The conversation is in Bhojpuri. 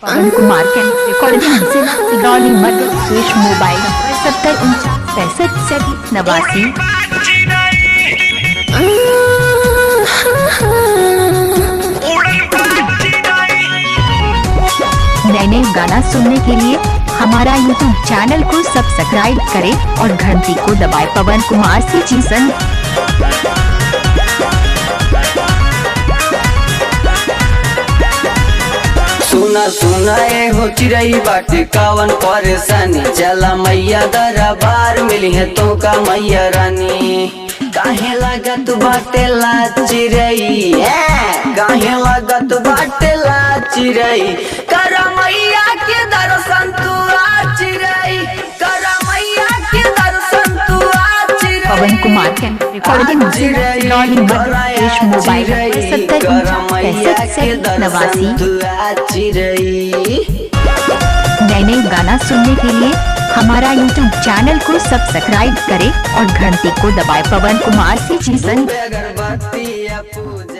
पवन कुमार के रिकॉर्डिंग जिला सिगौली मध्य प्रदेश। मोबाइल नंबर 704965 नए नए गाना सुनने के लिए हमारा YouTube चैनल को सब्सक्राइब करें और घंटी को दबाएं। पवन कुमार से जीसन। सुना सुना हो चिरई बाटे कावन परेशानी, चला मैया दरबार मिली है तो का मैया रानी। काहे लागत बाटे ला चिरई, काहे लागत बाटे ला चिरई, कर मैया के दर्शन तू आ चिरई, कर मैया के दर्शन तू आ चिरई। पवन कुमार के रिकॉर्डिंग जिला सिगौली मध्य प्रदेश। मोबाइल नंबर 704965 नए नए गाना सुनने के लिए हमारा YouTube चैनल को सब्सक्राइब करें और घंटी को दबाएं। पवन कुमार से जीसन। अगरबत्ती पूजा